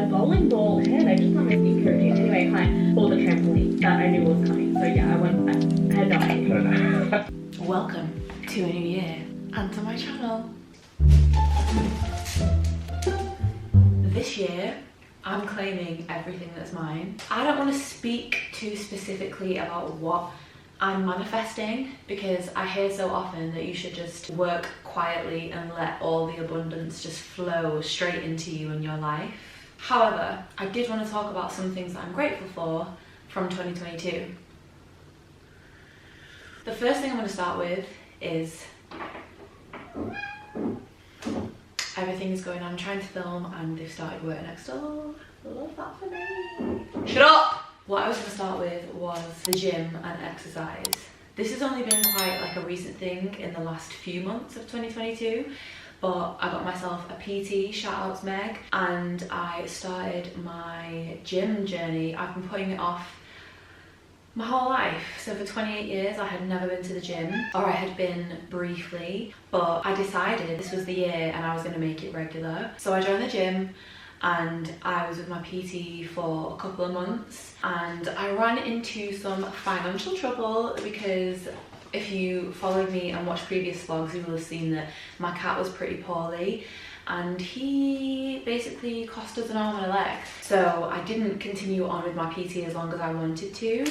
my bowling ball head. I just got my skincare routine. Anyway, hi. Or the trampoline that I knew was coming. So yeah, I had no idea. Welcome to a new year and to my channel. This year, I'm claiming everything that's mine. I don't want to speak too specifically about what I'm manifesting because I hear so often that you should just work quietly and let all the abundance just flow straight into you and your life. However, I did want to talk about some things that I'm grateful for from 2022. The first thing I'm going to start with is everything is going on. I'm trying to film and they've started work next door. Love that for me. Shut up! What I was going to start with was the gym and exercise. This has only been quite like a recent thing in the last few months of 2022, but I got myself a PT, shout out to Meg, and I started my gym journey. I've been putting it off my whole life. So for 28 years I had never been to the gym, or I had been briefly, but I decided this was the year and I was going to make it regular. So I joined the gym and I was with my PT for a couple of months and I ran into some financial trouble because if you followed me and watched previous vlogs you will have seen that my cat was pretty poorly and he basically cost us an arm and a leg. So I didn't continue on with my PT as long as I wanted to.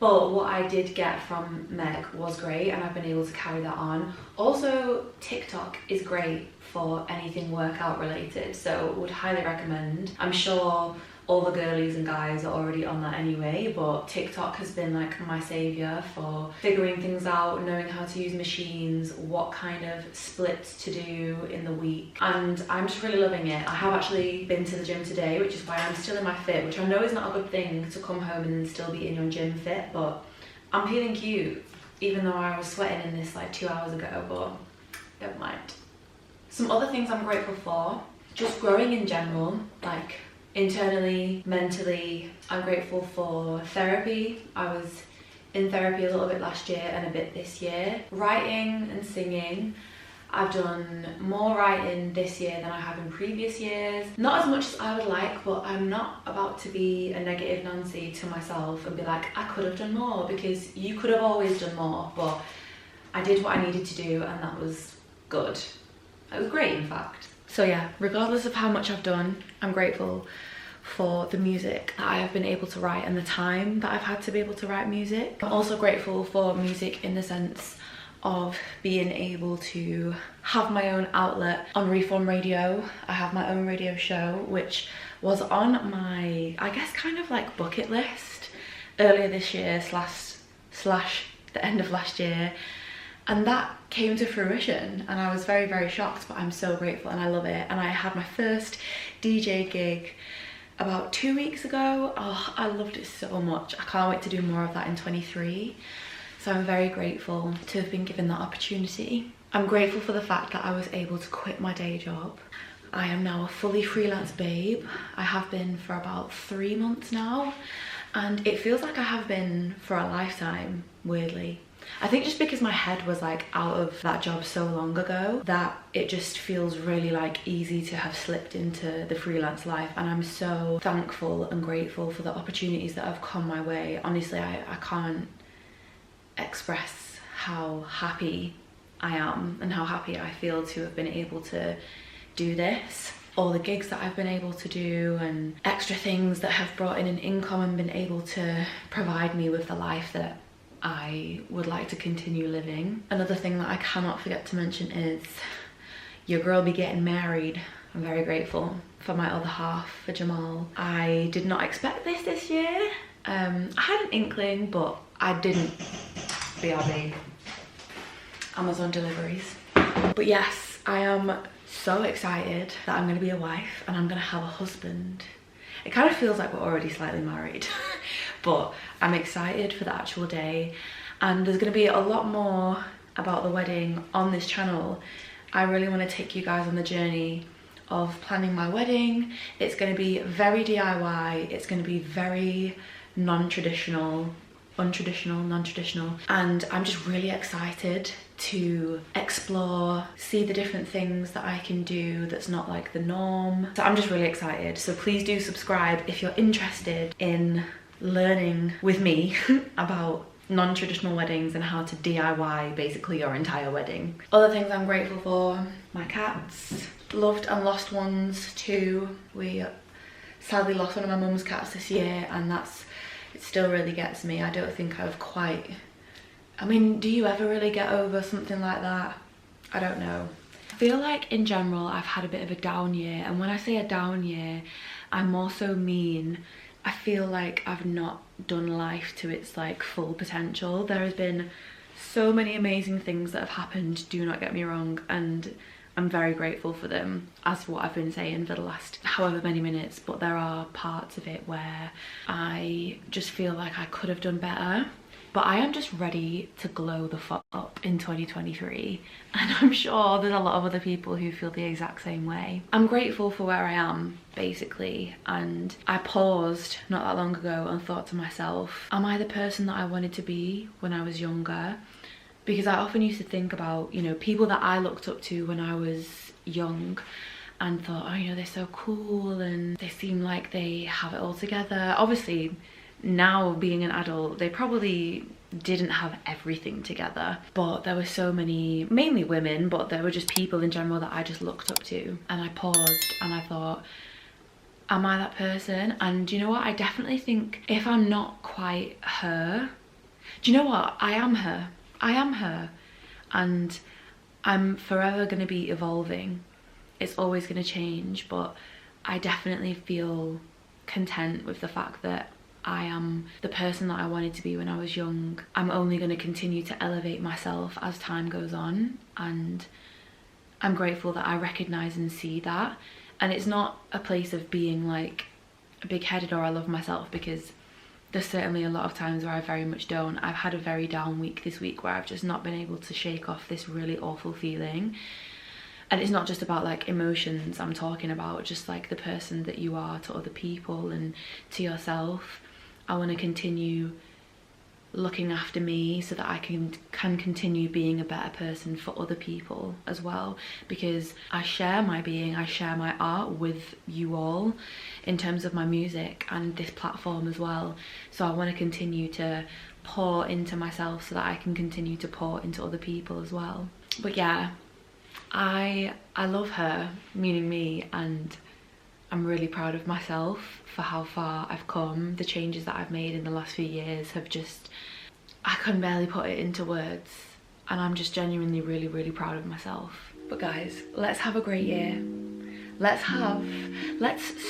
But what I did get from Meg was great and I've been able to carry that on. Also, TikTok is great for anything workout related, so would highly recommend. I'm sure all the girlies and guys are already on that anyway, but TikTok has been like my saviour for figuring things out, knowing how to use machines, what kind of splits to do in the week, and I'm just really loving it. I have actually been to the gym today, which is why I'm still in my fit, which I know is not a good thing to come home and still be in your gym fit, but I'm feeling cute, even though I was sweating in this like 2 hours ago, but never mind. Some other things I'm grateful for, just growing in general, like internally, mentally. I'm grateful for therapy. I was in therapy a little bit last year and a bit this year. Writing and singing. I've done more writing this year than I have in previous years. Not as much as I would like, but I'm not about to be a negative Nancy to myself and be like, I could have done more, because you could have always done more, but I did what I needed to do and that was good. It was great, in fact. So yeah, regardless of how much I've done, I'm grateful for the music that I have been able to write and the time that I've had to be able to write music. I'm also grateful for music in the sense of being able to have my own outlet on Reform Radio. I have my own radio show, which was on my, I guess, kind of like bucket list earlier this year slash the end of last year. And that came to fruition and I was very, very shocked, but I'm so grateful and I love it. And I had my first DJ gig about 2 weeks ago. Oh, I loved it so much. I can't wait to do more of that in 23. So I'm very grateful to have been given that opportunity. I'm grateful for the fact that I was able to quit my day job. I am now a fully freelance babe. I have been for about 3 months now, and it feels like I have been for a lifetime, weirdly. I think just because my head was like out of that job so long ago that it just feels really like easy to have slipped into the freelance life, and I'm so thankful and grateful for the opportunities that have come my way. Honestly, I can't express how happy I am and how happy I feel to have been able to do this. All the gigs that I've been able to do and extra things that have brought in an income and been able to provide me with the life that I would like to continue living. Another thing that I cannot forget to mention is your girl be getting married. I'm very grateful for my other half, for Jamal. I did not expect this year. I had an inkling, but I didn't. BRB. Amazon deliveries. But yes, I am so excited that I'm going to be a wife and I'm going to have a husband. It kind of feels like we're already slightly married, but I'm excited for the actual day, and there's going to be a lot more about the wedding on this channel. I really want to take you guys on the journey of planning my wedding. It's going to be very DIY, it's going to be very non-traditional, untraditional, non-traditional, and I'm just really excited to explore, see the different things that I can do that's not like the norm. So I'm just really excited. So please do subscribe if you're interested in learning with me about non-traditional weddings and how to DIY basically your entire wedding. Other things I'm grateful for, my cats, loved and lost ones too. We sadly lost one of my mum's cats this year, and it still really gets me. I don't think I've quite, I mean, do you ever really get over something like that? I don't know. I feel like in general I've had a bit of a down year, and when I say a down year, I more so mean I feel like I've not done life to its like full potential. There has been so many amazing things that have happened, do not get me wrong, and I'm very grateful for them, as what I've been saying for the last however many minutes, but there are parts of it where I just feel like I could have done better. But I am just ready to glow the fuck up in 2023, and I'm sure there's a lot of other people who feel the exact same way. I'm grateful for where I am, basically, and I paused not that long ago and thought to myself, am I the person that I wanted to be when I was younger? Because I often used to think about, you know, people that I looked up to when I was young and thought, oh, you know, they're so cool and they seem like they have it all together. Obviously, now being an adult, they probably didn't have everything together, but there were so many, mainly women, but there were just people in general that I just looked up to. And I paused and I thought, am I that person? And you know what, I definitely think if I'm not quite her, do you know what, I am her. I am her, and I'm forever going to be evolving. It's always going to change, but I definitely feel content with the fact that I am the person that I wanted to be when I was young. I'm only going to continue to elevate myself as time goes on, and I'm grateful that I recognise and see that. And it's not a place of being like big-headed or I love myself, because there's certainly a lot of times where I very much don't. I've had a very down week this week where I've just not been able to shake off this really awful feeling. And it's not just about like emotions I'm talking about, just like the person that you are to other people and to yourself. I want to continue looking after me so that I can continue being a better person for other people as well, because I share my being, I share my art with you all in terms of my music and this platform as well. So I want to continue to pour into myself so that I can continue to pour into other people as well. But yeah, I love her, meaning me, and I'm really proud of myself for how far I've come. The changes that I've made in the last few years have just, I can barely put it into words, and I'm just genuinely really, really proud of myself. But guys, let's have a great year. Let's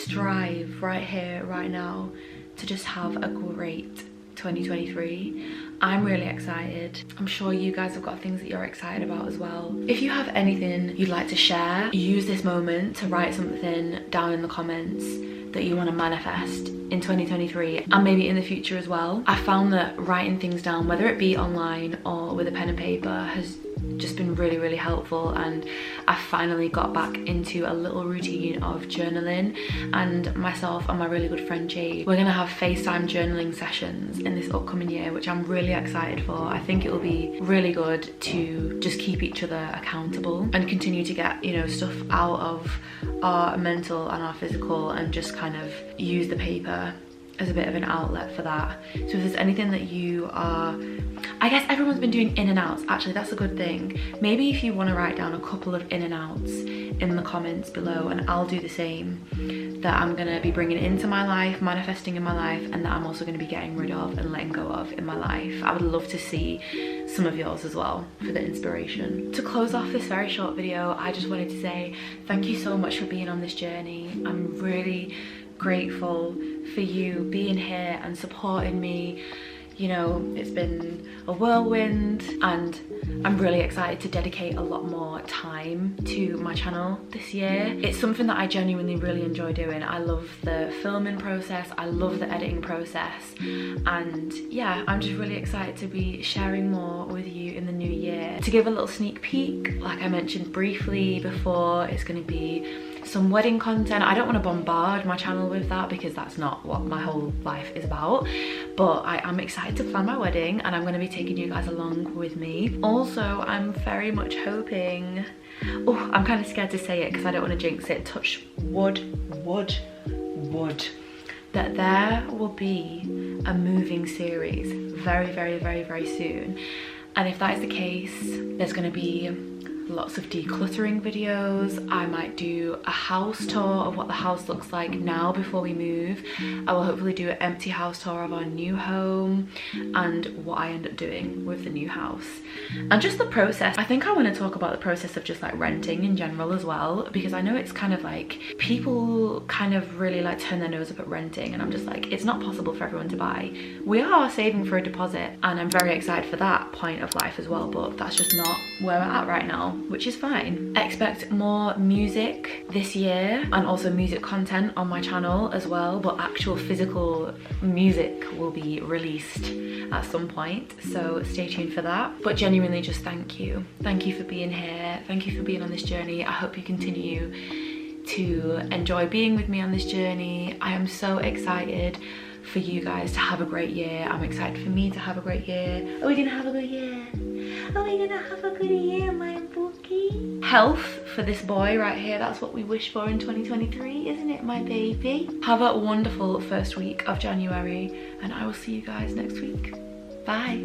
strive right here, right now, to just have a great 2023. I'm really excited. I'm sure you guys have got things that you're excited about as well. If you have anything you'd like to share, use this moment to write something down in the comments that you want to manifest in 2023 and maybe in the future as well. I found that writing things down, whether it be online or with a pen and paper, has just been really, really helpful, and I finally got back into a little routine of journaling. And myself and my really good friend Jade, we're gonna have FaceTime journaling sessions in this upcoming year, which I'm really excited for. I think it will be really good to just keep each other accountable and continue to get, you know, stuff out of our mental and our physical, and just kind of use the paper as a bit of an outlet for that. So if there's anything that you are, I guess everyone's been doing in and outs, actually that's a good thing. Maybe if you want to write down a couple of in and outs in the comments below, and I'll do the same, that I'm going to be bringing into my life, manifesting in my life, and that I'm also going to be getting rid of and letting go of in my life. I would love to see some of yours as well for the inspiration. To close off this very short video, I just wanted to say thank you so much for being on this journey. I'm really grateful for you being here and supporting me. You know, it's been a whirlwind, and I'm really excited to dedicate a lot more time to my channel this year. It's something that I genuinely really enjoy doing. I love the filming process, I love the editing process, and yeah, I'm just really excited to be sharing more with you in the new year. To give a little sneak peek, like I mentioned briefly before, it's going to be some wedding content. I don't want to bombard my channel with that because that's not what my whole life is about, but I am excited to plan my wedding and I'm going to be taking you guys along with me. Also, I'm very much hoping, oh, I'm kind of scared to say it because I don't want to jinx it, touch wood, that there will be a moving series very soon. And if that is the case, there's going to be lots of decluttering videos. I might do a house tour of what the house looks like now before we move. I will hopefully do an empty house tour of our new home and what I end up doing with the new house and just the process. I think I want to talk about the process of just like renting in general as well, because I know it's kind of like people kind of really like turn their nose up at renting, and I'm just like, it's not possible for everyone to buy. We are saving for a deposit and I'm very excited for that point of life as well, but that's just not where we're at right now, which is fine. Expect more music this year and also music content on my channel as well, but actual physical music will be released at some point, so stay tuned for that. But genuinely just thank you for being here, thank you for being on this journey. I hope you continue to enjoy being with me on this journey. I am so excited for you guys to have a great year. I'm excited for me to have a great year. Are we gonna have a good year? Are we gonna have a good year, my bookie? Health for this boy right here, that's what we wish for in 2023, isn't it, my baby? Have a wonderful first week of January and I will see you guys next week. Bye.